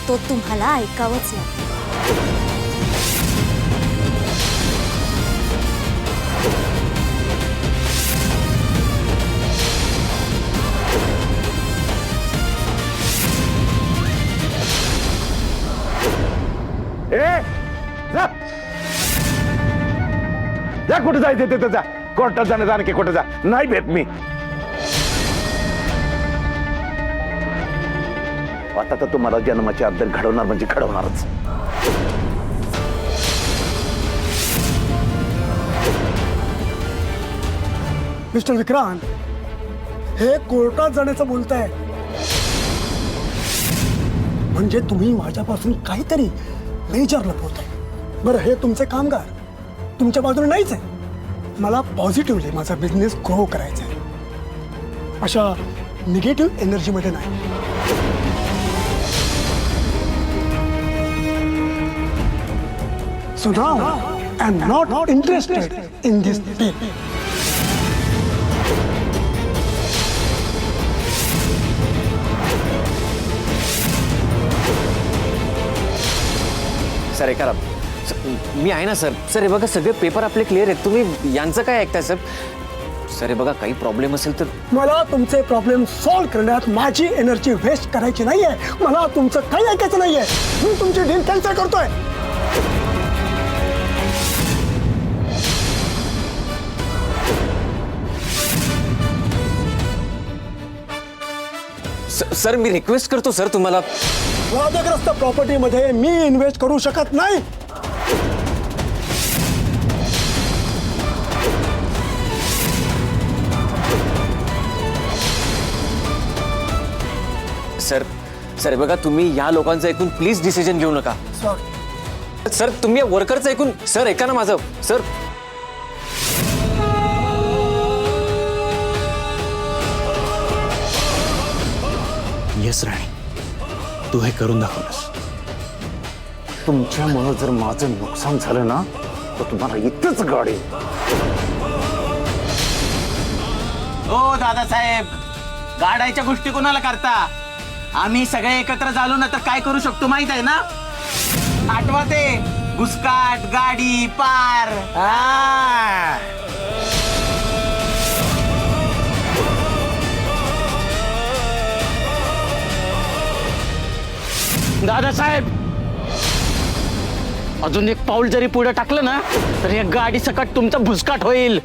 तो तुम्हाला ऐकावंच लागेल। जा कुठे जायचं तिथं जा, कोर्टात जाणं जाणं की कुठे जा, नाही भेट मी आता तर तुम्हाला जन्माची अद्दल घडवणार म्हणजे घडवणारच। मिस्टर विक्रांत, हे कोर्टात जाण्याचं बोलताय म्हणजे तुम्ही माझ्यापासून काहीतरी मेजर लपवताय। बरं, हे तुमचे कामगार तुमच्या बाजूने नाहीच आहे। मला पॉझिटिव्हली माझा बिझनेस ग्रो करायचा आहे, अशा निगेटिव्ह एनर्जीमध्ये नाही। So now I am not interested in this deal. Sir ऐका मी आहे ना सर। सर हे बघा सगळे पेपर आपले क्लिअर आहेत, तुम्ही यांचं काय ऐकताय सर? सर हे बघा काही प्रॉब्लेम असेल तर मला तुमचे प्रॉब्लेम सॉल्व्ह करण्यात माझी एनर्जी वेस्ट करायची नाहीये। मला तुमचं काही ऐकायचं नाहीये। मी तुमची डील कॅन्सल करतोय। सर मी रिक्वेस्ट करतो सर तुम्हाला। वादग्रस्त प्रॉपर्टीमध्ये मी इन्व्हेस्ट करू शकत नाही। सर सर हे बघा तुम्ही या लोकांचं ऐकून प्लीज डिसिजन घेऊ नका। सर तुम्ही या वर्करचं ऐकून, सर ऐका ना माझं सर। येस राणी, तू हे करून दाखवलंस। तुमच्यामुळं जर माझं नुकसान झालं ना तर तुम्हाला इथंच गाडी। ओ दादासाहेब, गाडायच्या गोष्टी कोणाला करता? आम्ही सगळे एकत्र झालो ना तर काय करू शकतो माहित आहे ना? आठवा ते घुसकाट गाडी पार। दादासाहेब, अजून एक पाऊल जरी पुढे टाकलं ना तर या गाडी सकट तुमचा भुसकाट होईल।